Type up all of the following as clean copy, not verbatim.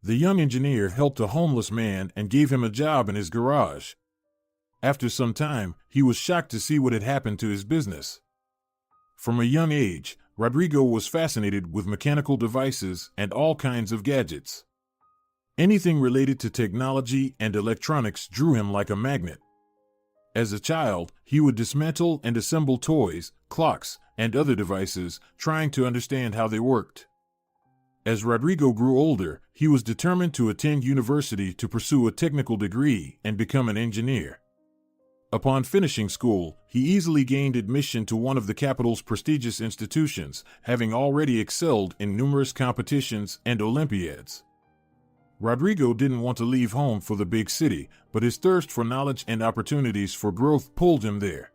The young engineer helped a homeless man and gave him a job in his garage. After some time, he was shocked to see what had happened to his business. From a young age, Rodrigo was fascinated with mechanical devices and all kinds of gadgets. Anything related to technology and electronics drew him like a magnet. As a child, he would dismantle and assemble toys, clocks, and other devices, trying to understand how they worked. As Rodrigo grew older, he was determined to attend university to pursue a technical degree and become an engineer. Upon finishing school, he easily gained admission to one of the capital's prestigious institutions, having already excelled in numerous competitions and Olympiads. Rodrigo didn't want to leave home for the big city, but his thirst for knowledge and opportunities for growth pulled him there.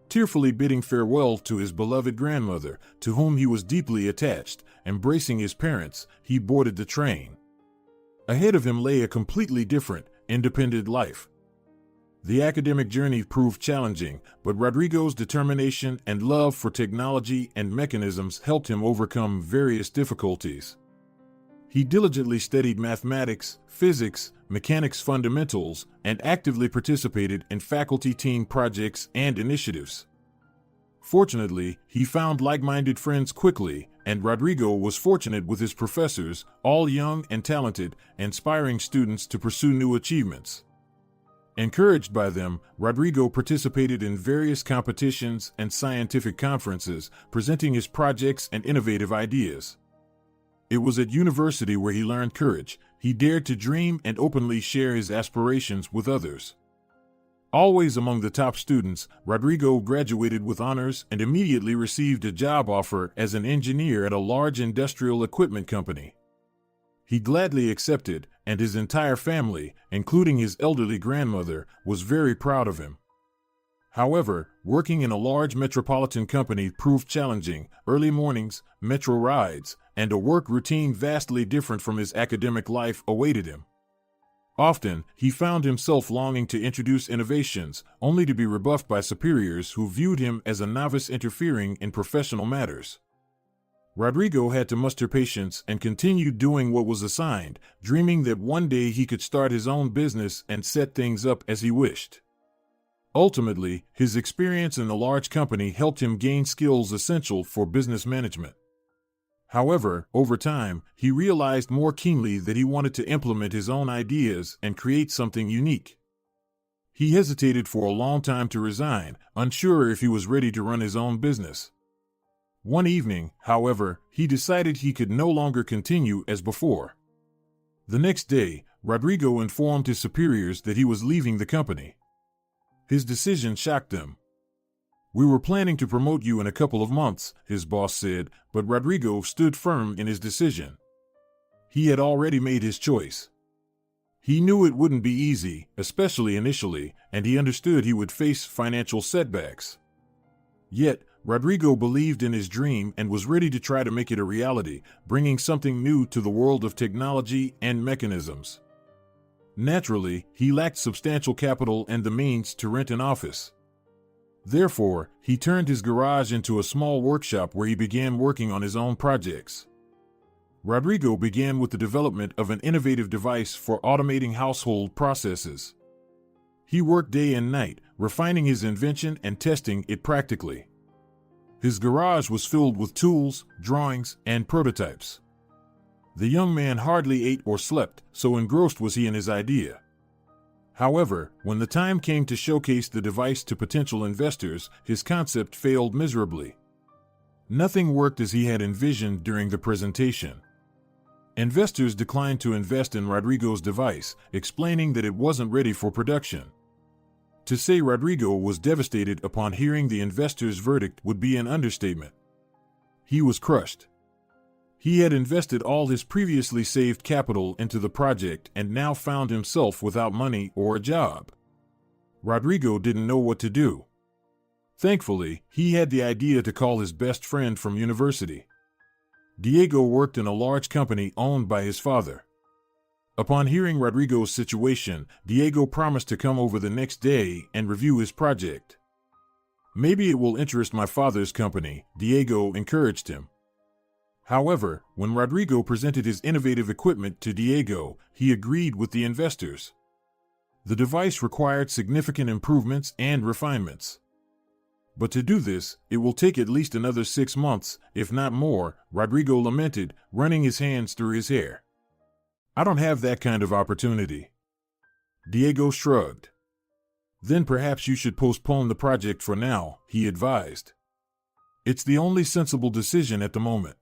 Tearfully bidding farewell to his beloved grandmother, to whom he was deeply attached, embracing his parents, he boarded the train. Ahead of him lay a completely different, independent life. The academic journey proved challenging, but Rodrigo's determination and love for technology and mechanisms helped him overcome various difficulties. He diligently studied mathematics, physics, mechanics fundamentals, and actively participated in faculty team projects and initiatives. Fortunately, he found like-minded friends quickly, and Rodrigo was fortunate with his professors, all young and talented, inspiring students to pursue new achievements. Encouraged by them, Rodrigo participated in various competitions and scientific conferences, presenting his projects and innovative ideas. It was at university where he learned courage. He dared to dream and openly share his aspirations with others. Always among the top students, Rodrigo graduated with honors and immediately received a job offer as an engineer at a large industrial equipment company. He gladly accepted, and his entire family, including his elderly grandmother, was very proud of him. However, working in a large metropolitan company proved challenging. Early mornings, metro rides, and a work routine vastly different from his academic life awaited him. Often, he found himself longing to introduce innovations, only to be rebuffed by superiors who viewed him as a novice interfering in professional matters. Rodrigo had to muster patience and continued doing what was assigned, dreaming that one day he could start his own business and set things up as he wished. Ultimately, his experience in a large company helped him gain skills essential for business management. However, over time, he realized more keenly that he wanted to implement his own ideas and create something unique. He hesitated for a long time to resign, unsure if he was ready to run his own business. One evening, however, he decided he could no longer continue as before. The next day, Rodrigo informed his superiors that he was leaving the company. His decision shocked them. "We were planning to promote you in a couple of months," his boss said, but Rodrigo stood firm in his decision. He had already made his choice. He knew it wouldn't be easy, especially initially, and he understood he would face financial setbacks. Yet, Rodrigo believed in his dream and was ready to try to make it a reality, bringing something new to the world of technology and mechanisms. Naturally, he lacked substantial capital and the means to rent an office. Therefore, he turned his garage into a small workshop where he began working on his own projects. Rodrigo began with the development of an innovative device for automating household processes. He worked day and night, refining his invention and testing it practically. His garage was filled with tools, drawings, and prototypes. The young man hardly ate or slept, so engrossed was he in his idea. However, when the time came to showcase the device to potential investors, his concept failed miserably. Nothing worked as he had envisioned during the presentation. Investors declined to invest in Rodrigo's device, explaining that it wasn't ready for production. To say Rodrigo was devastated upon hearing the investors' verdict would be an understatement. He was crushed. He had invested all his previously saved capital into the project and now found himself without money or a job. Rodrigo didn't know what to do. Thankfully, he had the idea to call his best friend from university. Diego worked in a large company owned by his father. Upon hearing Rodrigo's situation, Diego promised to come over the next day and review his project. "Maybe it will interest my father's company," Diego encouraged him. However, when Rodrigo presented his innovative equipment to Diego, he agreed with the investors. The device required significant improvements and refinements. But to do this, it will take at least another 6 months, if not more, Rodrigo lamented, running his hands through his hair. I don't have that kind of opportunity. Diego shrugged. Then perhaps you should postpone the project for now, he advised. It's the only sensible decision at the moment.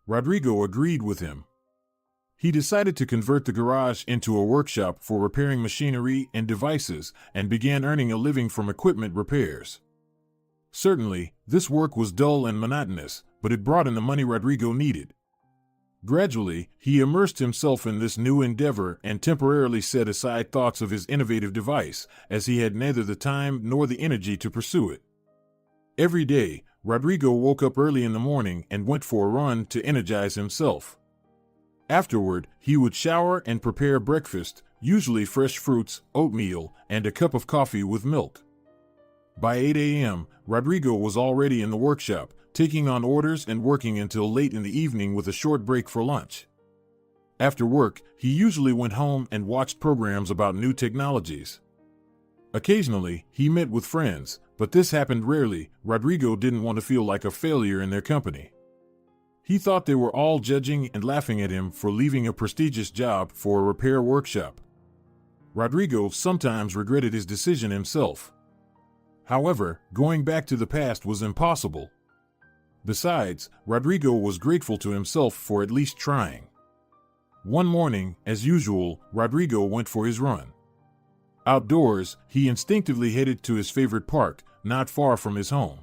Rodrigo agreed with him. He decided to convert the garage into a workshop for repairing machinery and devices and began earning a living from equipment repairs. Certainly, this work was dull and monotonous, but it brought in the money Rodrigo needed. Gradually, he immersed himself in this new endeavor and temporarily set aside thoughts of his innovative device, as he had neither the time nor the energy to pursue it. Every day, Rodrigo woke up early in the morning and went for a run to energize himself. Afterward, he would shower and prepare breakfast, usually fresh fruits, oatmeal, and a cup of coffee with milk. By 8 a.m., Rodrigo was already in the workshop, taking on orders and working until late in the evening with a short break for lunch. After work, he usually went home and watched programs about new technologies. Occasionally, he met with friends, but this happened rarely. Rodrigo didn't want to feel like a failure in their company. He thought they were all judging and laughing at him for leaving a prestigious job for a repair workshop. Rodrigo sometimes regretted his decision himself. However, going back to the past was impossible. Besides, Rodrigo was grateful to himself for at least trying. One morning, as usual, Rodrigo went for his run. Outdoors, he instinctively headed to his favorite park, not far from his home.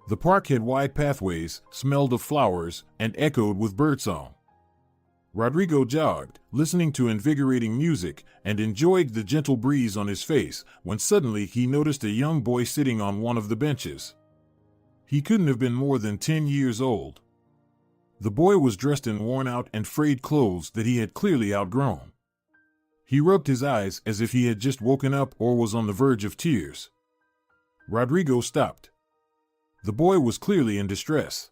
The park had wide pathways, smelled of flowers, and echoed with birdsong. Rodrigo jogged, listening to invigorating music, and enjoyed the gentle breeze on his face, when suddenly he noticed a young boy sitting on one of the benches. He couldn't have been more than 10 years old. The boy was dressed in worn-out and frayed clothes that he had clearly outgrown. He rubbed his eyes as if he had just woken up or was on the verge of tears. Rodrigo stopped. The boy was clearly in distress.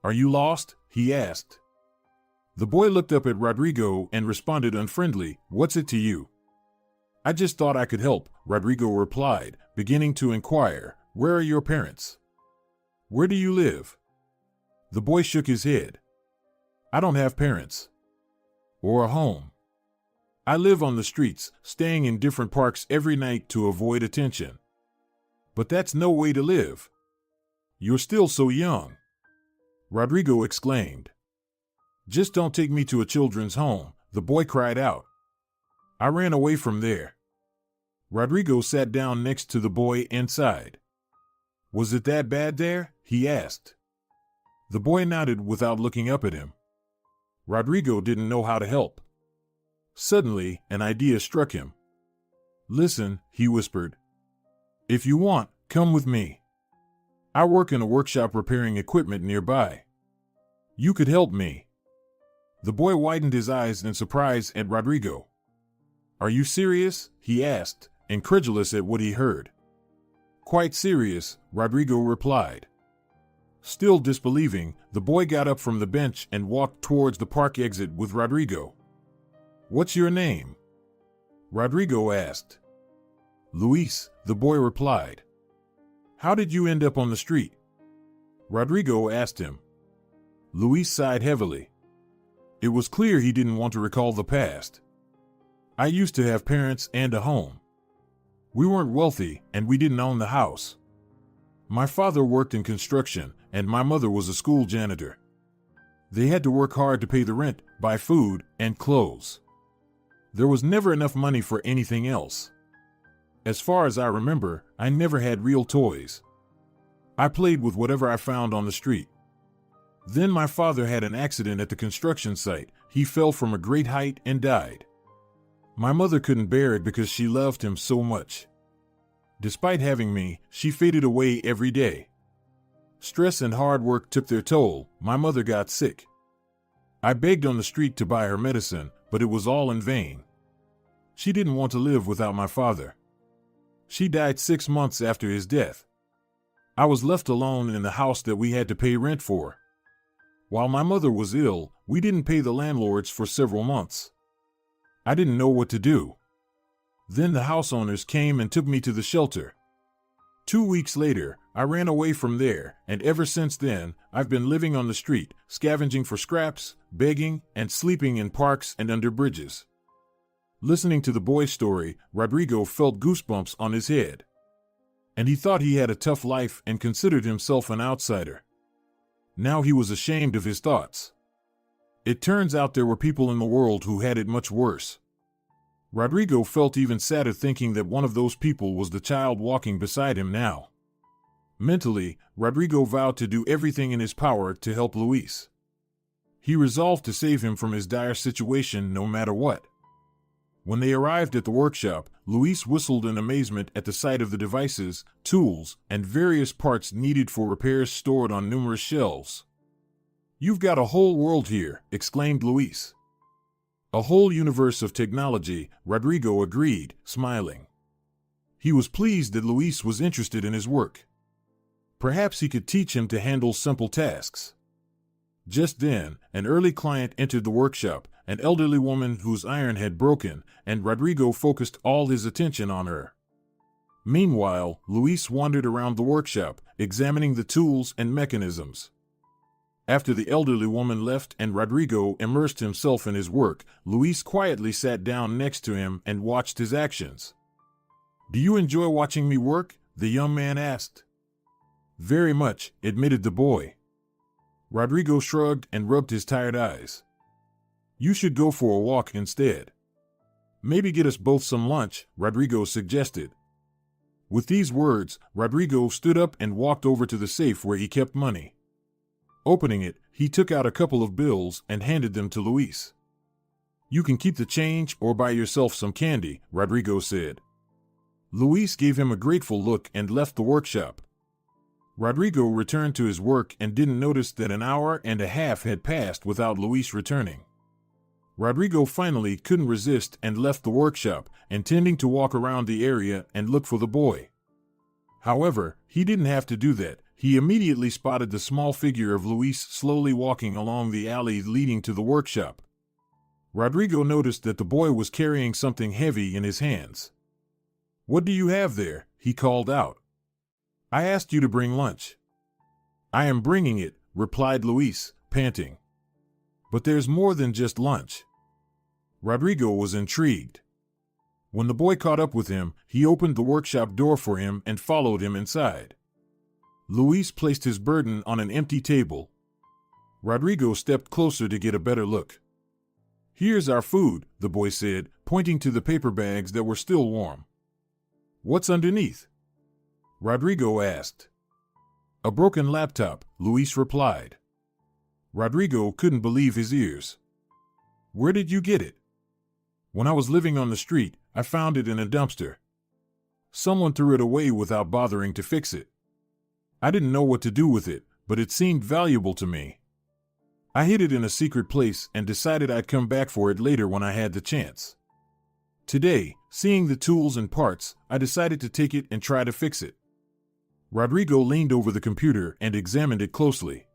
"Are you lost?" he asked. The boy looked up at Rodrigo and responded unfriendly, "What's it to you?" "I just thought I could help," Rodrigo replied, beginning to inquire, "Where are your parents? Where do you live?" The boy shook his head. "I don't have parents. Or a home. I live on the streets, staying in different parks every night to avoid attention." "But that's no way to live. You're still so young," Rodrigo exclaimed. "Just don't take me to a children's home," the boy cried out. I ran away from there. Rodrigo sat down next to the boy and sighed. "Was it that bad there?" he asked. The boy nodded without looking up at him. Rodrigo didn't know how to help. Suddenly, an idea struck him. "Listen," he whispered. "If you want, come with me. I work in a workshop repairing equipment nearby. You could help me." The boy widened his eyes in surprise at Rodrigo. "Are you serious?" he asked, incredulous at what he heard. "Quite serious," Rodrigo replied. Still disbelieving, the boy got up from the bench and walked towards the park exit with Rodrigo. "What's your name?" Rodrigo asked. "Luis," the boy replied. "How did you end up on the street?" Rodrigo asked him. Luis sighed heavily. It was clear he didn't want to recall the past. "I used to have parents and a home. We weren't wealthy, and we didn't own the house. My father worked in construction, and my mother was a school janitor. They had to work hard to pay the rent, buy food, and clothes. There was never enough money for anything else. As far as I remember, I never had real toys. I played with whatever I found on the street. Then my father had an accident at the construction site. He fell from a great height and died. My mother couldn't bear it because she loved him so much. Despite having me, she faded away every day. Stress and hard work took their toll. My mother got sick. I begged on the street to buy her medicine, but it was all in vain. She didn't want to live without my father. She died 6 months after his death. I was left alone in the house that we had to pay rent for. While my mother was ill, we didn't pay the landlords for several months. I didn't know what to do. Then the house owners came and took me to the shelter. 2 weeks later, I ran away from there, and ever since then, I've been living on the street, scavenging for scraps, begging, and sleeping in parks and under bridges. Listening to the boy's story, Rodrigo felt goosebumps on his head. And he thought he had a tough life and considered himself an outsider. Now he was ashamed of his thoughts. It turns out there were people in the world who had it much worse. Rodrigo felt even sadder thinking that one of those people was the child walking beside him now. Mentally, Rodrigo vowed to do everything in his power to help Luis. He resolved to save him from his dire situation no matter what. When they arrived at the workshop, Luis whistled in amazement at the sight of the devices, tools, and various parts needed for repairs stored on numerous shelves. "You've got a whole world here," exclaimed Luis. "A whole universe of technology," Rodrigo agreed, smiling. He was pleased that Luis was interested in his work. Perhaps he could teach him to handle simple tasks. Just then, an early client entered the workshop, an elderly woman whose iron had broken, and Rodrigo focused all his attention on her. Meanwhile, Luis wandered around the workshop, examining the tools and mechanisms. After the elderly woman left and Rodrigo immersed himself in his work, Luis quietly sat down next to him and watched his actions. "Do you enjoy watching me work?" the young man asked. "Very much," admitted the boy. Rodrigo shrugged and rubbed his tired eyes. "You should go for a walk instead. Maybe get us both some lunch," Rodrigo suggested. With these words, Rodrigo stood up and walked over to the safe where he kept money. Opening it, he took out a couple of bills and handed them to Luis. "You can keep the change or buy yourself some candy," Rodrigo said. Luis gave him a grateful look and left the workshop. Rodrigo returned to his work and didn't notice that an hour and a half had passed without Luis returning. Rodrigo finally couldn't resist and left the workshop, intending to walk around the area and look for the boy. However, he didn't have to do that. He immediately spotted the small figure of Luis slowly walking along the alley leading to the workshop. Rodrigo noticed that the boy was carrying something heavy in his hands. "What do you have there?" he called out. "I asked you to bring lunch." "I am bringing it," replied Luis, panting. "But there's more than just lunch." Rodrigo was intrigued. When the boy caught up with him, he opened the workshop door for him and followed him inside. Luis placed his burden on an empty table. Rodrigo stepped closer to get a better look. "Here's our food," the boy said, pointing to the paper bags that were still warm. "What's underneath?" Rodrigo asked. "A broken laptop," Luis replied. Rodrigo couldn't believe his ears. "Where did you get it?" "When I was living on the street, I found it in a dumpster. Someone threw it away without bothering to fix it. I didn't know what to do with it, but it seemed valuable to me. I hid it in a secret place and decided I'd come back for it later when I had the chance. Today, seeing the tools and parts, I decided to take it and try to fix it." Rodrigo leaned over the computer and examined it closely.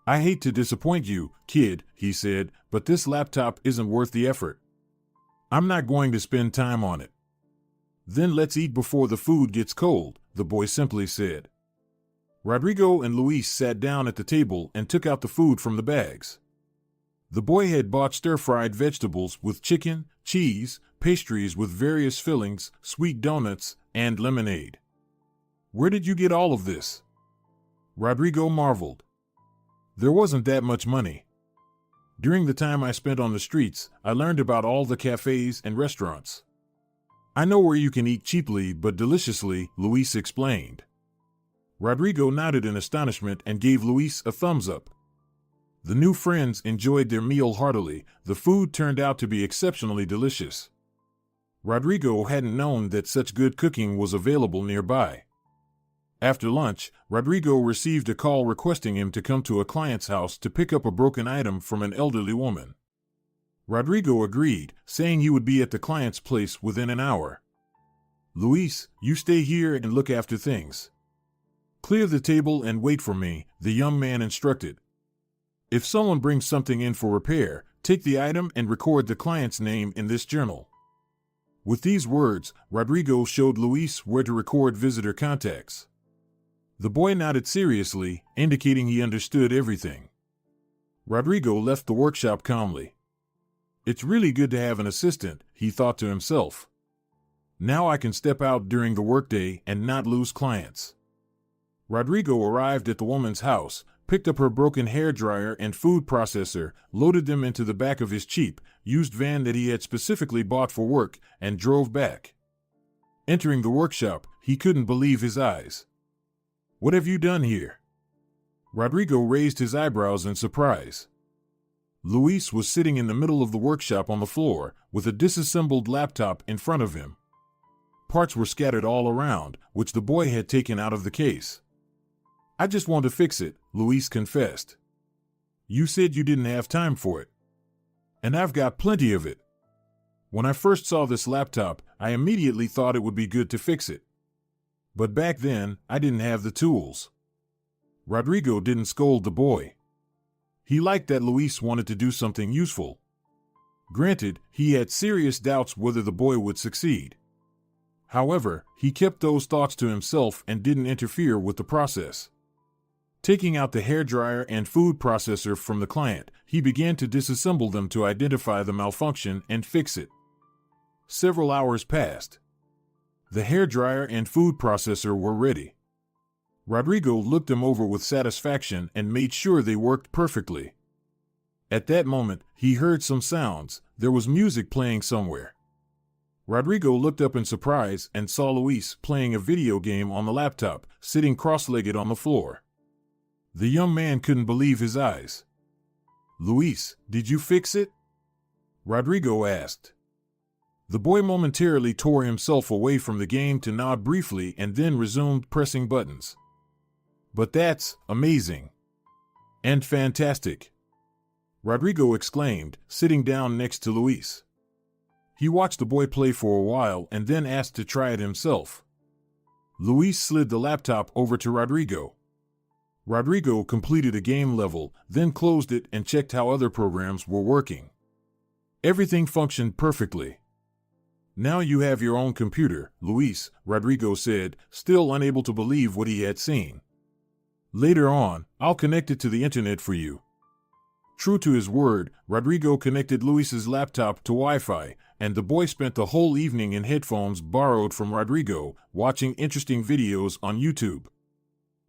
"I hate to disappoint you, kid," he said, "but this laptop isn't worth the effort. I'm not going to spend time on it." "Then let's eat before the food gets cold," the boy simply said. Rodrigo and Luis sat down at the table and took out the food from the bags. The boy had bought stir-fried vegetables with chicken, cheese, pastries with various fillings, sweet donuts, and lemonade. "Where did you get all of this?" Rodrigo marveled. "There wasn't that much money. During the time I spent on the streets, I learned about all the cafes and restaurants. I know where you can eat cheaply but deliciously," Luis explained. Rodrigo nodded in astonishment and gave Luis a thumbs up. The new friends enjoyed their meal heartily. The food turned out to be exceptionally delicious. Rodrigo hadn't known that such good cooking was available nearby. After lunch, Rodrigo received a call requesting him to come to a client's house to pick up a broken item from an elderly woman. Rodrigo agreed, saying he would be at the client's place within an hour. "Luis, you stay here and look after things. Clear the table and wait for me," the young man instructed. If someone brings something in for repair, take the item and record the client's name in this journal. With these words, Rodrigo showed Luis where to record visitor contacts. The boy nodded seriously, indicating he understood everything. Rodrigo left the workshop calmly. It's really good to have an assistant, he thought to himself. Now I can step out during the workday and not lose clients. Rodrigo arrived at the woman's house, picked up her broken hairdryer and food processor, loaded them into the back of his cheap, used van that he had specifically bought for work, and drove back. Entering the workshop, he couldn't believe his eyes. What have you done here? Rodrigo raised his eyebrows in surprise. Luis was sitting in the middle of the workshop on the floor, with a disassembled laptop in front of him. Parts were scattered all around, which the boy had taken out of the case. I just want to fix it, Luis confessed. You said you didn't have time for it. And I've got plenty of it. When I first saw this laptop, I immediately thought it would be good to fix it. But back then, I didn't have the tools. Rodrigo didn't scold the boy. He liked that Luis wanted to do something useful. Granted, he had serious doubts whether the boy would succeed. However, he kept those thoughts to himself and didn't interfere with the process. Taking out the hairdryer and food processor from the client, he began to disassemble them to identify the malfunction and fix it. Several hours passed. The hairdryer and food processor were ready. Rodrigo looked them over with satisfaction and made sure they worked perfectly. At that moment, he heard some sounds. There was music playing somewhere. Rodrigo looked up in surprise and saw Luis playing a video game on the laptop, sitting cross-legged on the floor. The young man couldn't believe his eyes. Luis, did you fix it? Rodrigo asked. The boy momentarily tore himself away from the game to nod briefly and then resumed pressing buttons. But that's amazing. And fantastic, Rodrigo exclaimed, sitting down next to Luis. He watched the boy play for a while and then asked to try it himself. Luis slid the laptop over to Rodrigo. Rodrigo completed a game level, then closed it and checked how other programs were working. Everything functioned perfectly. Now you have your own computer, Luis, Rodrigo said, still unable to believe what he had seen. Later on, I'll connect it to the internet for you. True to his word, Rodrigo connected Luis's laptop to Wi-Fi, and the boy spent the whole evening in headphones borrowed from Rodrigo, watching interesting videos on YouTube.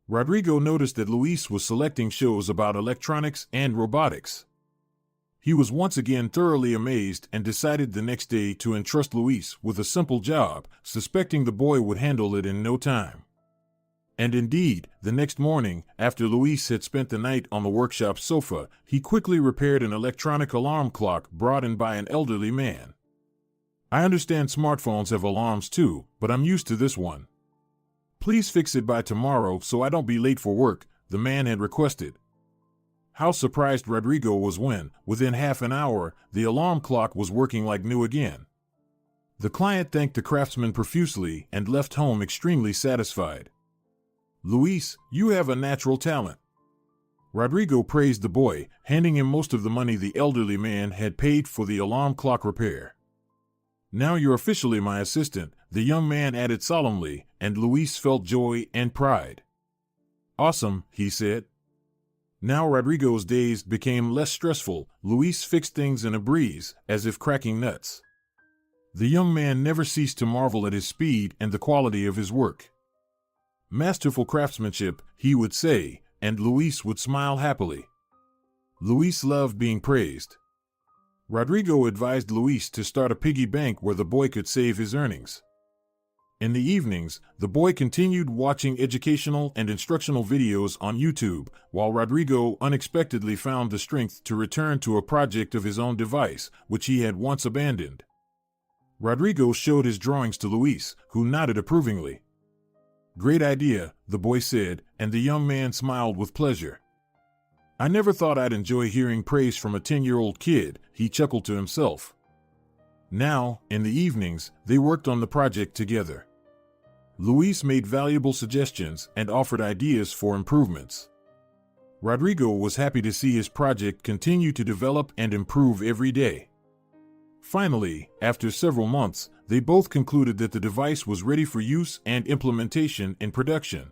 Rodrigo noticed that Luis was selecting shows about electronics and robotics. He was once again thoroughly amazed and decided the next day to entrust Luis with a simple job, suspecting the boy would handle it in no time. And indeed, the next morning, after Luis had spent the night on the workshop sofa, he quickly repaired an electronic alarm clock brought in by an elderly man. I understand smartphones have alarms too, but I'm used to this one. Please fix it by tomorrow so I don't be late for work, the man had requested. How surprised Rodrigo was when, within half an hour, the alarm clock was working like new again. The client thanked the craftsman profusely and left home extremely satisfied. Luis, you have a natural talent. Rodrigo praised the boy, handing him most of the money the elderly man had paid for the alarm clock repair. Now you're officially my assistant, the young man added solemnly, and Luis felt joy and pride. Awesome, he said. Now Rodrigo's days became less stressful. Luis fixed things in a breeze, as if cracking nuts. The young man never ceased to marvel at his speed and the quality of his work. Masterful craftsmanship, he would say, and Luis would smile happily. Luis loved being praised. Rodrigo advised Luis to start a piggy bank where the boy could save his earnings. In the evenings, the boy continued watching educational and instructional videos on YouTube, while Rodrigo unexpectedly found the strength to return to a project of his own device, which he had once abandoned. Rodrigo showed his drawings to Luis, who nodded approvingly. Great idea, the boy said, and the young man smiled with pleasure. I never thought I'd enjoy hearing praise from a 10-year-old kid, he chuckled to himself. Now, in the evenings, they worked on the project together. Luis made valuable suggestions and offered ideas for improvements. Rodrigo was happy to see his project continue to develop and improve every day. Finally, after several months, they both concluded that the device was ready for use and implementation in production.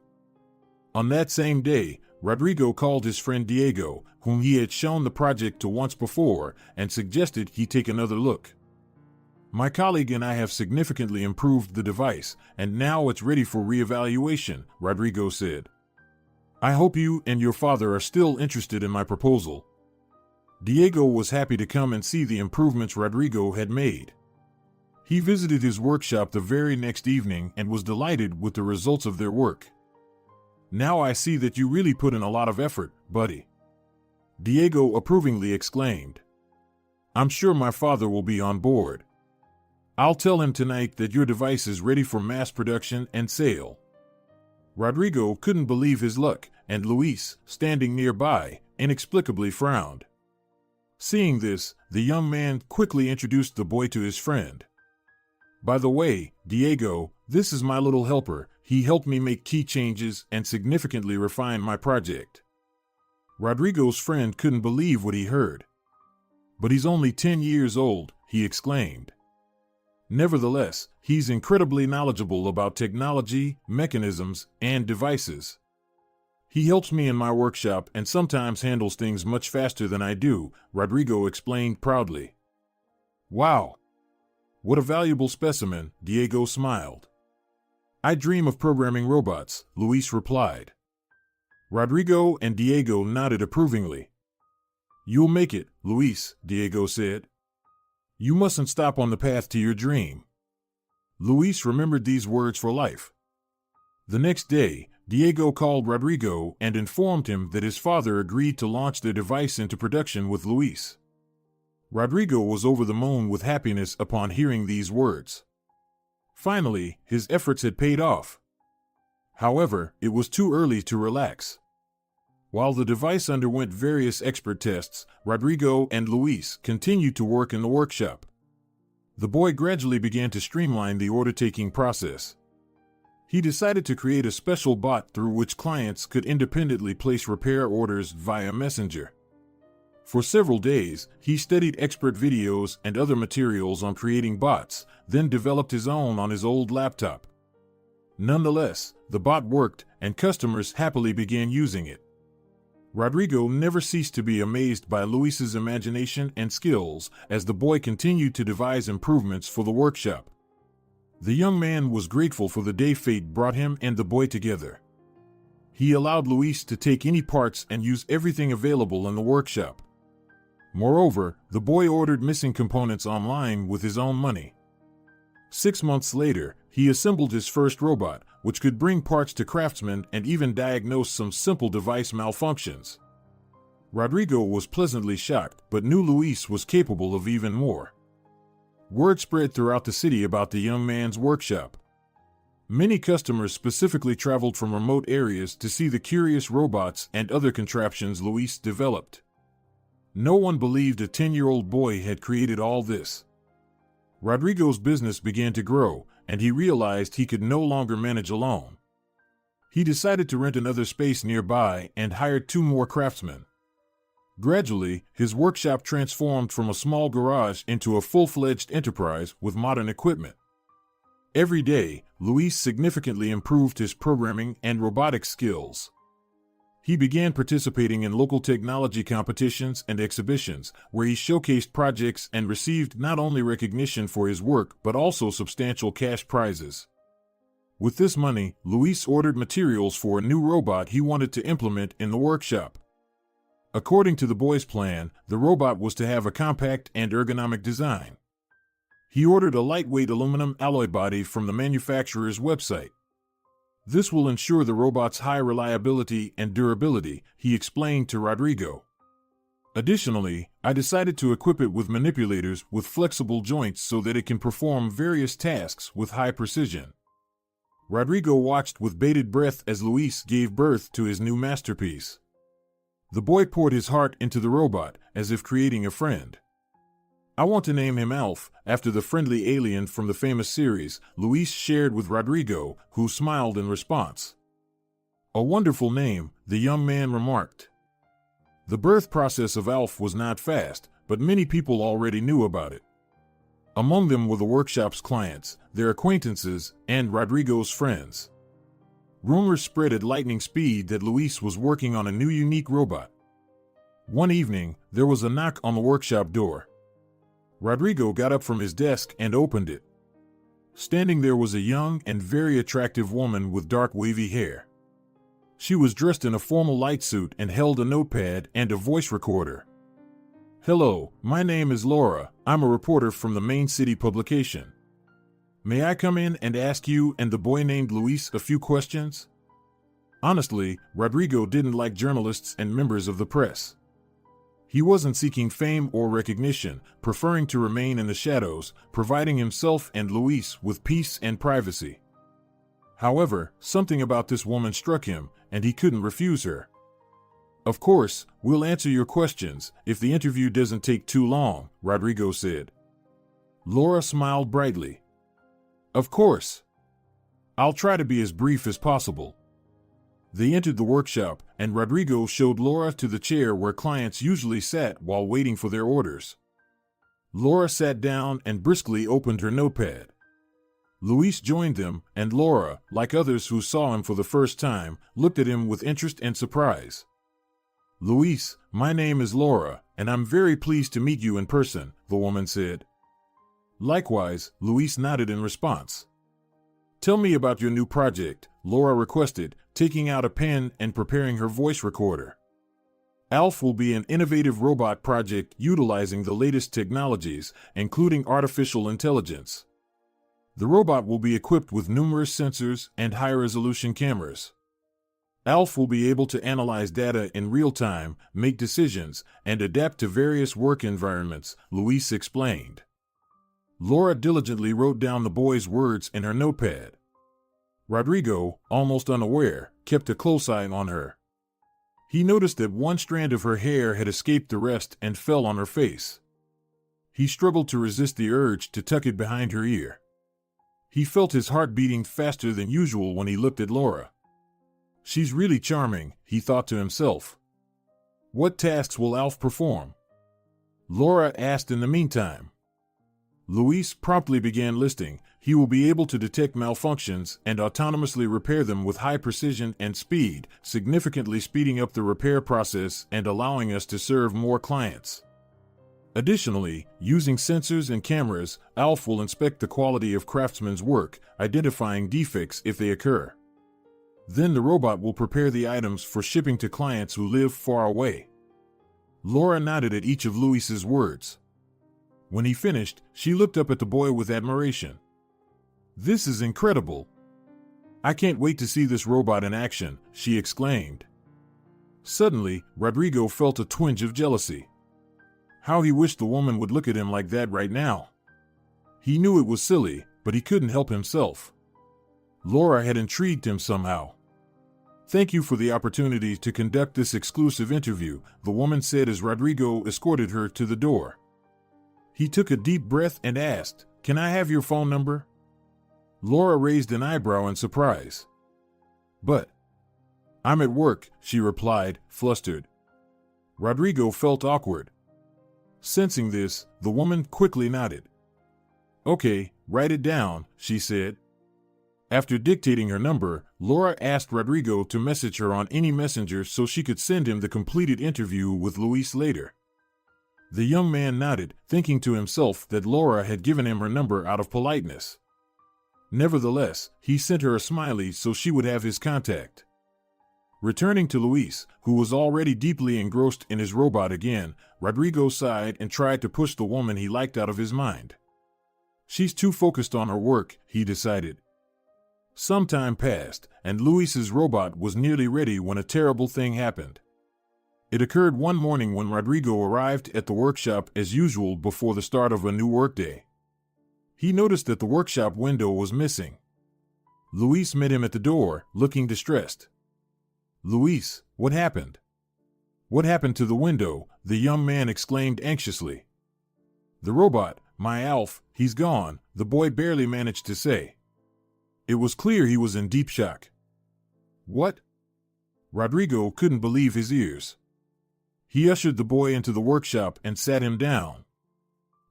On that same day, Rodrigo called his friend Diego, whom he had shown the project to once before, and suggested he take another look. "My colleague and I have significantly improved the device, and now it's ready for reevaluation," Rodrigo said. "I hope you and your father are still interested in my proposal." Diego was happy to come and see the improvements Rodrigo had made. He visited his workshop the very next evening and was delighted with the results of their work. "Now I see that you really put in a lot of effort, buddy," Diego approvingly exclaimed. "I'm sure my father will be on board. I'll tell him tonight that your device is ready for mass production and sale." Rodrigo couldn't believe his luck, and Luis, standing nearby, inexplicably frowned. Seeing this, the young man quickly introduced the boy to his friend. "By the way, Diego, this is my little helper. He helped me make key changes and significantly refine my project." Rodrigo's friend couldn't believe what he heard. "But he's only 10 years old," he exclaimed. "Nevertheless, he's incredibly knowledgeable about technology, mechanisms, and devices. He helps me in my workshop and sometimes handles things much faster than I do," Rodrigo explained proudly. "Wow! What a valuable specimen," Diego smiled. "I dream of programming robots," Luis replied. Rodrigo and Diego nodded approvingly. "You'll make it, Luis," Diego said. "You mustn't stop on the path to your dream." Luis remembered these words for life. The next day, Diego called Rodrigo and informed him that his father agreed to launch their device into production with Luis. Rodrigo was over the moon with happiness upon hearing these words. Finally, his efforts had paid off. However, it was too early to relax. While the device underwent various expert tests, Rodrigo and Luis continued to work in the workshop. The boy gradually began to streamline the order-taking process. He decided to create a special bot through which clients could independently place repair orders via Messenger. For several days, he studied expert videos and other materials on creating bots, then developed his own on his old laptop. Nonetheless, the bot worked, and customers happily began using it. Rodrigo never ceased to be amazed by Luis's imagination and skills as the boy continued to devise improvements for the workshop. The young man was grateful for the day fate brought him and the boy together. He allowed Luis to take any parts and use everything available in the workshop. Moreover, the boy ordered missing components online with his own money. 6 months later, he assembled his first robot, which could bring parts to craftsmen and even diagnose some simple device malfunctions. Rodrigo was pleasantly shocked, but knew Luis was capable of even more. Word spread throughout the city about the young man's workshop. Many customers specifically traveled from remote areas to see the curious robots and other contraptions Luis developed. No one believed a 10-year-old boy had created all this. Rodrigo's business began to grow, and he realized he could no longer manage alone. He decided to rent another space nearby and hired 2 more craftsmen. Gradually, his workshop transformed from a small garage into a full-fledged enterprise with modern equipment. Every day, Luis significantly improved his programming and robotics skills. He began participating in local technology competitions and exhibitions, where he showcased projects and received not only recognition for his work but also substantial cash prizes. With this money, Luis ordered materials for a new robot he wanted to implement in the workshop. According to the boy's plan, the robot was to have a compact and ergonomic design. He ordered a lightweight aluminum alloy body from the manufacturer's website. "This will ensure the robot's high reliability and durability," he explained to Rodrigo. "Additionally, I decided to equip it with manipulators with flexible joints so that it can perform various tasks with high precision." Rodrigo watched with bated breath as Luis gave birth to his new masterpiece. The boy poured his heart into the robot, as if creating a friend. "I want to name him Alf, after the friendly alien from the famous series," Luis shared with Rodrigo, who smiled in response. "A wonderful name," the young man remarked. The birth process of Alf was not fast, but many people already knew about it. Among them were the workshop's clients, their acquaintances, and Rodrigo's friends. Rumors spread at lightning speed that Luis was working on a new unique robot. One evening, there was a knock on the workshop door. Rodrigo got up from his desk and opened it. Standing there was a young and very attractive woman with dark wavy hair. She was dressed in a formal light suit and held a notepad and a voice recorder. "Hello, my name is Laura. I'm a reporter from the main city publication. May I come in and ask you and the boy named Luis a few questions?" Honestly, Rodrigo didn't like journalists and members of the press. He wasn't seeking fame or recognition, preferring to remain in the shadows, providing himself and Luis with peace and privacy. However, something about this woman struck him, and he couldn't refuse her. "Of course, we'll answer your questions if the interview doesn't take too long," Rodrigo said. Laura smiled brightly. "Of course. I'll try to be as brief as possible." They entered the workshop, and Rodrigo showed Laura to the chair where clients usually sat while waiting for their orders. Laura sat down and briskly opened her notepad. Luis joined them, and Laura, like others who saw him for the first time, looked at him with interest and surprise. "Luis, my name is Laura, and I'm very pleased to meet you in person," the woman said. Likewise, Luis nodded in response. "Tell me about your new project," Laura requested, taking out a pen and preparing her voice recorder. "Alf will be an innovative robot project utilizing the latest technologies, including artificial intelligence. The robot will be equipped with numerous sensors and high-resolution cameras. Alf will be able to analyze data in real time, make decisions, and adapt to various work environments," Luis explained. Laura diligently wrote down the boy's words in her notepad. Rodrigo, almost unaware, kept a close eye on her. He noticed that one strand of her hair had escaped the rest and fell on her face. He struggled to resist the urge to tuck it behind her ear. He felt his heart beating faster than usual when he looked at Laura. "She's really charming," he thought to himself. "What tasks will Alf perform?" Laura asked in the meantime. Luis promptly began listing. He will be able to detect malfunctions and autonomously repair them with high precision and speed, significantly speeding up the repair process and allowing us to serve more clients. Additionally, using sensors and cameras, Alf will inspect the quality of craftsmen's work, identifying defects if they occur. Then the robot will prepare the items for shipping to clients who live far away. Laura nodded at each of Luis's words. When he finished, she looked up at the boy with admiration. "This is incredible. I can't wait to see this robot in action," she exclaimed. Suddenly, Rodrigo felt a twinge of jealousy. How he wished the woman would look at him like that right now. He knew it was silly, but he couldn't help himself. Laura had intrigued him somehow. "Thank you for the opportunity to conduct this exclusive interview," the woman said as Rodrigo escorted her to the door. He took a deep breath and asked, "Can I have your phone number?" Laura raised an eyebrow in surprise. "But I'm at work," she replied, flustered. Rodrigo felt awkward. Sensing this, the woman quickly nodded. "Okay, write it down," she said. After dictating her number, Laura asked Rodrigo to message her on any messenger so she could send him the completed interview with Luis later. The young man nodded, thinking to himself that Laura had given him her number out of politeness. Nevertheless, he sent her a smiley so she would have his contact. Returning to Luis, who was already deeply engrossed in his robot again, Rodrigo sighed and tried to push the woman he liked out of his mind. "She's too focused on her work," he decided. Some time passed, and Luis's robot was nearly ready when a terrible thing happened. It occurred one morning when Rodrigo arrived at the workshop as usual before the start of a new workday. He noticed that the workshop window was missing. Luis met him at the door, looking distressed. "Luis, what happened?" "What happened to the window?" the young man exclaimed anxiously. "The robot, my Alf, he's gone," the boy barely managed to say. It was clear he was in deep shock. "What?" Rodrigo couldn't believe his ears. He ushered the boy into the workshop and sat him down.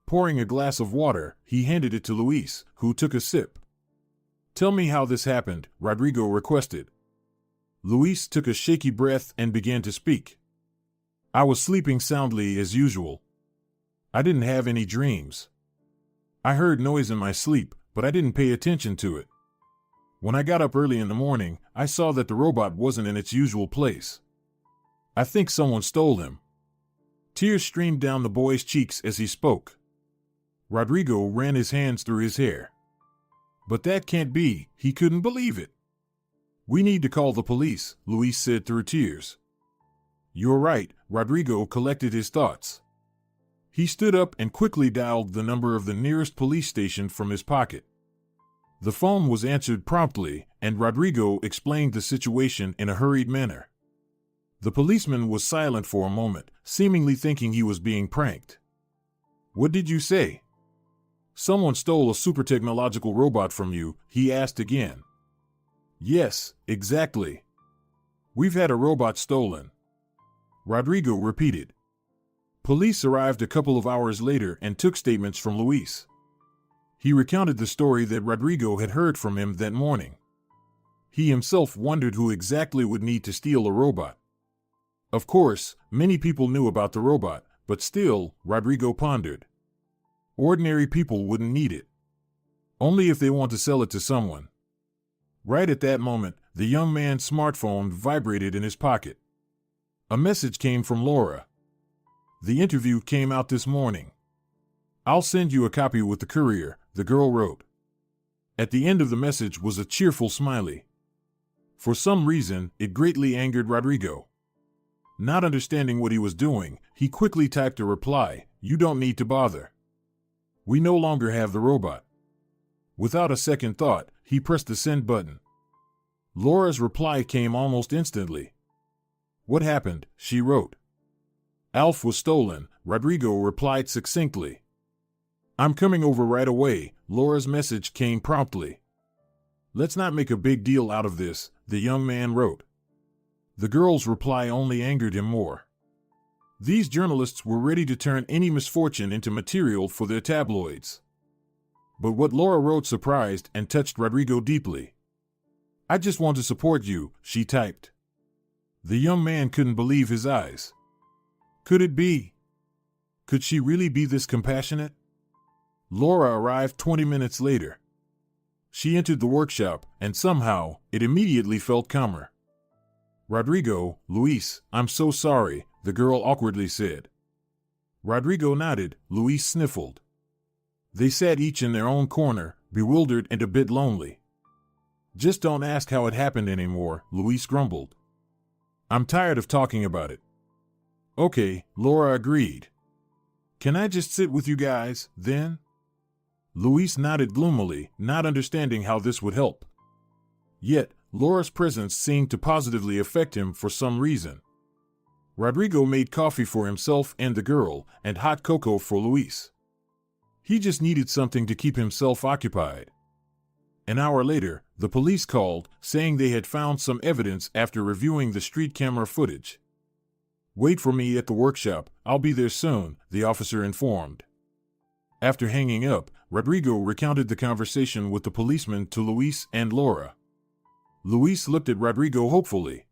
Pouring a glass of water, he handed it to Luis, who took a sip. "Tell me how this happened," Rodrigo requested. Luis took a shaky breath and began to speak. "I was sleeping soundly as usual. I didn't have any dreams. I heard noise in my sleep, but I didn't pay attention to it. When I got up early in the morning, I saw that the robot wasn't in its usual place. I think someone stole him." Tears streamed down the boy's cheeks as he spoke. Rodrigo ran his hands through his hair. "But that can't be," he couldn't believe it. "We need to call the police," Luis said through tears. "You're right," Rodrigo collected his thoughts. He stood up and quickly dialed the number of the nearest police station from his pocket. The phone was answered promptly, and Rodrigo explained the situation in a hurried manner. The policeman was silent for a moment, seemingly thinking he was being pranked. "What did you say?" "Someone stole a super technological robot from you," he asked again. "Yes, exactly. We've had a robot stolen," Rodrigo repeated. Police arrived a couple of hours later and took statements from Luis. He recounted the story that Rodrigo had heard from him that morning. He himself wondered who exactly would need to steal a robot. Of course, many people knew about the robot, but still, Rodrigo pondered. Ordinary people wouldn't need it. Only if they want to sell it to someone. Right at that moment, the young man's smartphone vibrated in his pocket. A message came from Laura. "The interview came out this morning. I'll send you a copy with the courier," the girl wrote. At the end of the message was a cheerful smiley. For some reason, it greatly angered Rodrigo. Not understanding what he was doing, he quickly typed a reply, "You don't need to bother. We no longer have the robot." Without a second thought, he pressed the send button. Laura's reply came almost instantly. "What happened?" she wrote. "Alf was stolen," Rodrigo replied succinctly. "I'm coming over right away," Laura's message came promptly. "Let's not make a big deal out of this," the young man wrote. The girl's reply only angered him more. These journalists were ready to turn any misfortune into material for their tabloids. But what Laura wrote surprised and touched Rodrigo deeply. "I just want to support you," she typed. The young man couldn't believe his eyes. Could it be? Could she really be this compassionate? Laura arrived 20 minutes later. She entered the workshop, and somehow, it immediately felt calmer. "Rodrigo, Luis, I'm so sorry," the girl awkwardly said. Rodrigo nodded, Luis sniffled. They sat each in their own corner, bewildered and a bit lonely. "Just don't ask how it happened anymore," Luis grumbled. "I'm tired of talking about it." "Okay," Laura agreed. "Can I just sit with you guys, then?" Luis nodded gloomily, not understanding how this would help. Yet, Laura's presence seemed to positively affect him for some reason. Rodrigo made coffee for himself and the girl, and hot cocoa for Luis. He just needed something to keep himself occupied. An hour later, the police called, saying they had found some evidence after reviewing the street camera footage. "Wait for me at the workshop, I'll be there soon," the officer informed. After hanging up, Rodrigo recounted the conversation with the policeman to Luis and Laura. Luis looked at Rodrigo hopefully.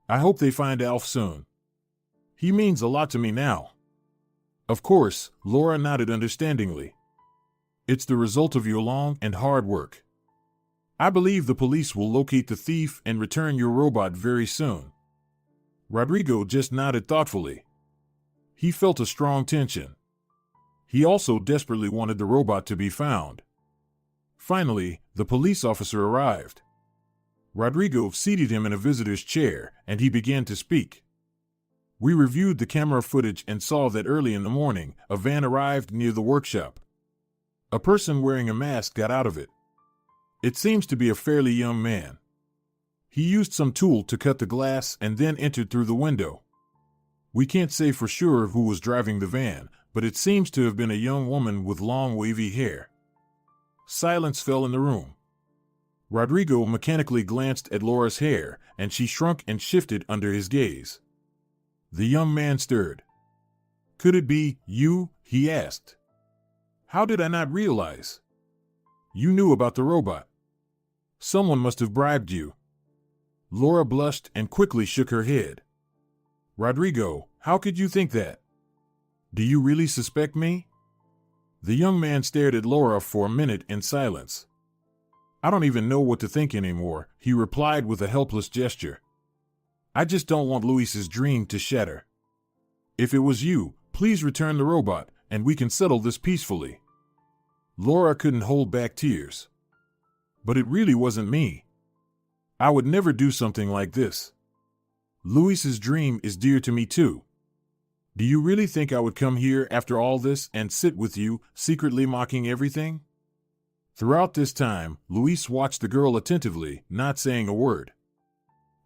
"I hope they find Alf soon. He means a lot to me now." "Of course," Laura nodded understandingly. "It's the result of your long and hard work. I believe the police will locate the thief and return your robot very soon." Rodrigo just nodded thoughtfully. He felt a strong tension. He also desperately wanted the robot to be found. Finally, the police officer arrived. Rodrigo seated him in a visitor's chair, and he began to speak. "We reviewed the camera footage and saw that early in the morning, a van arrived near the workshop. A person wearing a mask got out of it. It seems to be a fairly young man. He used some tool to cut the glass and then entered through the window. We can't say for sure who was driving the van, but it seems to have been a young woman with long wavy hair." Silence fell in the room. Rodrigo mechanically glanced at Laura's hair, and she shrunk and shifted under his gaze. The young man stirred. Could it be you? He asked. How did I not realize? You knew about the robot. Someone must have bribed you. Laura blushed and quickly shook her head. Rodrigo, how could you think that? Do you really suspect me? The young man stared at Laura for a minute in silence. I don't even know what to think anymore, he replied with a helpless gesture. I just don't want Luis's dream to shatter. If it was you, please return the robot, and we can settle this peacefully. Laura couldn't hold back tears. But it really wasn't me. I would never do something like this. Luis's dream is dear to me too. Do you really think I would come here after all this and sit with you, secretly mocking everything? Throughout this time, Luis watched the girl attentively, not saying a word.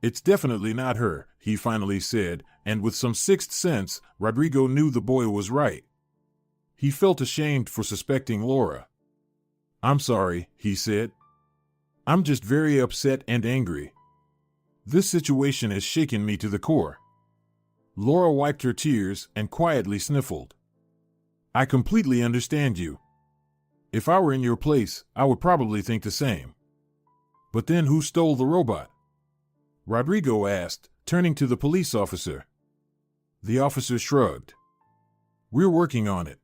It's definitely not her, he finally said, and with some sixth sense, Rodrigo knew the boy was right. He felt ashamed for suspecting Laura. I'm sorry, he said. I'm just very upset and angry. This situation has shaken me to the core. Laura wiped her tears and quietly sniffled. I completely understand you. If I were in your place, I would probably think the same. But then who stole the robot? Rodrigo asked, turning to the police officer. The officer shrugged. We're working on it.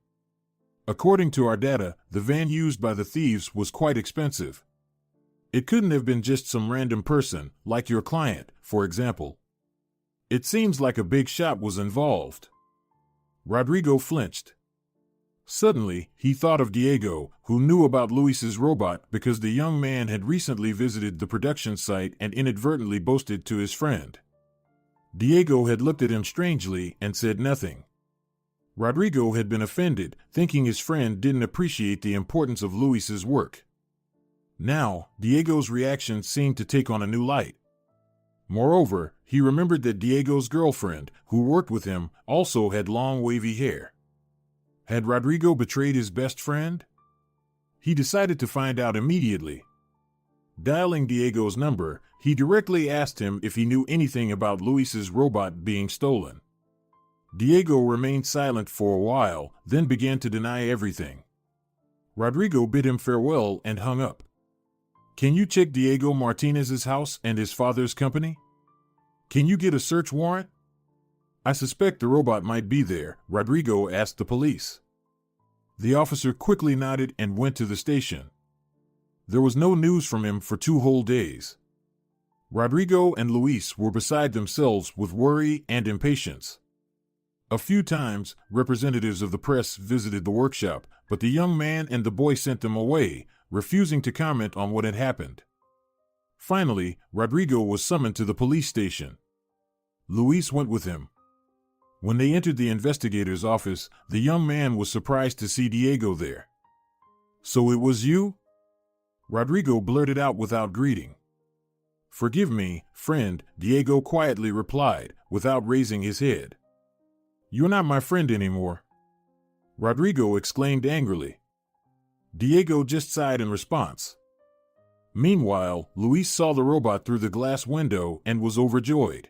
According to our data, the van used by the thieves was quite expensive. It couldn't have been just some random person, like your client, for example. It seems like a big shot was involved. Rodrigo flinched. Suddenly, he thought of Diego, who knew about Luis's robot because the young man had recently visited the production site and inadvertently boasted to his friend. Diego had looked at him strangely and said nothing. Rodrigo had been offended, thinking his friend didn't appreciate the importance of Luis's work. Now, Diego's reaction seemed to take on a new light. Moreover, he remembered that Diego's girlfriend, who worked with him, also had long wavy hair. Had Rodrigo betrayed his best friend? He decided to find out immediately. Dialing Diego's number, he directly asked him if he knew anything about Luis's robot being stolen. Diego remained silent for a while, then began to deny everything. Rodrigo bid him farewell and hung up. Can you check Diego Martinez's house and his father's company? Can you get a search warrant? I suspect the robot might be there, Rodrigo asked the police. The officer quickly nodded and went to the station. There was no news from him for 2 whole days. Rodrigo and Luis were beside themselves with worry and impatience. A few times, representatives of the press visited the workshop, but the young man and the boy sent them away, refusing to comment on what had happened. Finally, Rodrigo was summoned to the police station. Luis went with him. When they entered the investigator's office, the young man was surprised to see Diego there. So it was you? Rodrigo blurted out without greeting. Forgive me, friend, Diego quietly replied, without raising his head. You're not my friend anymore. Rodrigo exclaimed angrily. Diego just sighed in response. Meanwhile, Luis saw the robot through the glass window and was overjoyed.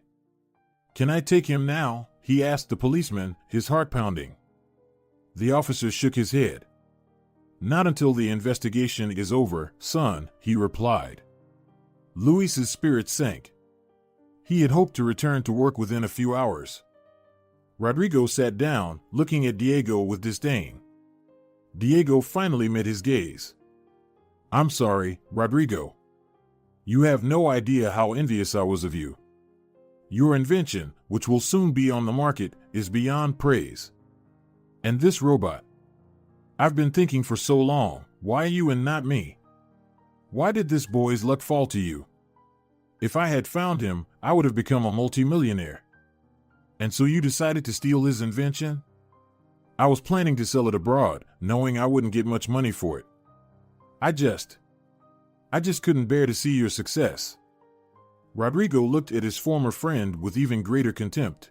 Can I take him now? He asked the policeman, his heart pounding. The officer shook his head. Not until the investigation is over, son, he replied. Luis's spirits sank. He had hoped to return to work within a few hours. Rodrigo sat down, looking at Diego with disdain. Diego finally met his gaze. I'm sorry, Rodrigo. You have no idea how envious I was of you. Your invention, which will soon be on the market, is beyond praise. And this robot. I've been thinking for so long, why you and not me? Why did this boy's luck fall to you? If I had found him, I would have become a multimillionaire. And so you decided to steal his invention? I was planning to sell it abroad, knowing I wouldn't get much money for it. I just couldn't bear to see your success. Rodrigo looked at his former friend with even greater contempt.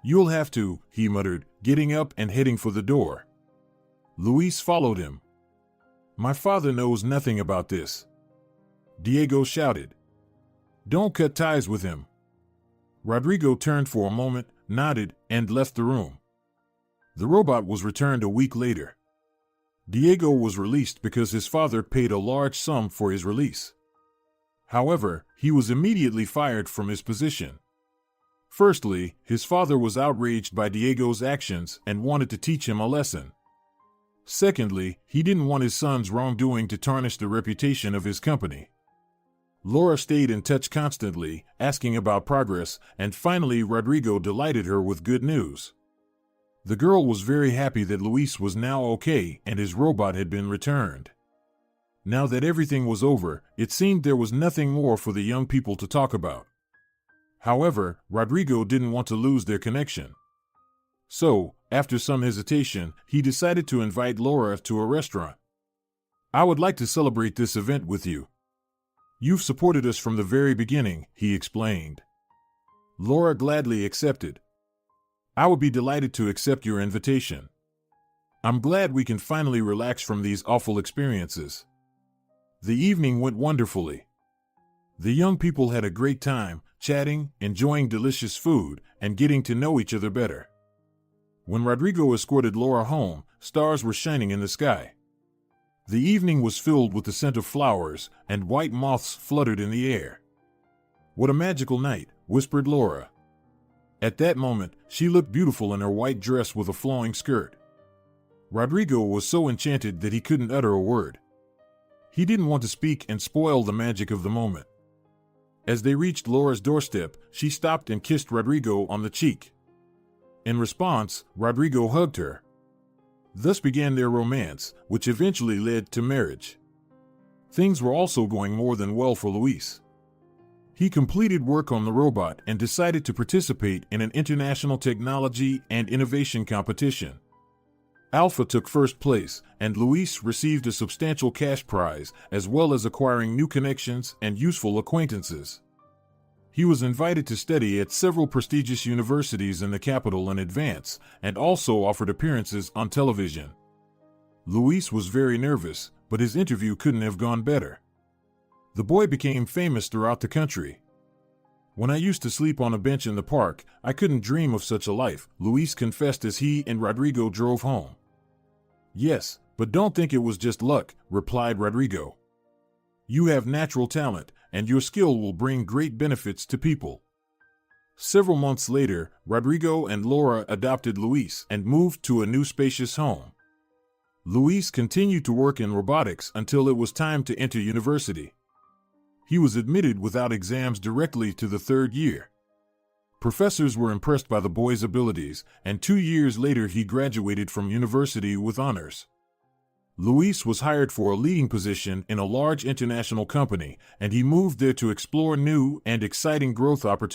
You'll have to, he muttered, getting up and heading for the door. Luis followed him. My father knows nothing about this. Diego shouted. Don't cut ties with him. Rodrigo turned for a moment, nodded, and left the room. The robot was returned a week later. Diego was released because his father paid a large sum for his release. However, he was immediately fired from his position. Firstly, his father was outraged by Diego's actions and wanted to teach him a lesson. Secondly, he didn't want his son's wrongdoing to tarnish the reputation of his company. Laura stayed in touch constantly, asking about progress, and finally Rodrigo delighted her with good news. The girl was very happy that Luis was now okay and his robot had been returned. Now that everything was over, it seemed there was nothing more for the young people to talk about. However, Rodrigo didn't want to lose their connection. So, after some hesitation, he decided to invite Laura to a restaurant. "I would like to celebrate this event with you. You've supported us from the very beginning," he explained. Laura gladly accepted. "I would be delighted to accept your invitation. I'm glad we can finally relax from these awful experiences." The evening went wonderfully. The young people had a great time, chatting, enjoying delicious food, and getting to know each other better. When Rodrigo escorted Laura home, stars were shining in the sky. The evening was filled with the scent of flowers, and white moths fluttered in the air. "What a magical night," whispered Laura. At that moment, she looked beautiful in her white dress with a flowing skirt. Rodrigo was so enchanted that he couldn't utter a word. He didn't want to speak and spoil the magic of the moment. As they reached Laura's doorstep, she stopped and kissed Rodrigo on the cheek. In response, Rodrigo hugged her. Thus began their romance, which eventually led to marriage. Things were also going more than well for Luis. He completed work on the robot and decided to participate in an international technology and innovation competition. Alpha took first place, and Luis received a substantial cash prize, as well as acquiring new connections and useful acquaintances. He was invited to study at several prestigious universities in the capital in advance, and also offered appearances on television. Luis was very nervous, but his interview couldn't have gone better. The boy became famous throughout the country. "When I used to sleep on a bench in the park, I couldn't dream of such a life," Luis confessed as he and Rodrigo drove home. "Yes, but don't think it was just luck," replied Rodrigo. "You have natural talent, and your skill will bring great benefits to people." Several months later, Rodrigo and Laura adopted Luis and moved to a new spacious home. Luis continued to work in robotics until it was time to enter university. He was admitted without exams directly to the third year. Professors were impressed by the boy's abilities, and 2 years later he graduated from university with honors. Luis was hired for a leading position in a large international company, and he moved there to explore new and exciting growth opportunities.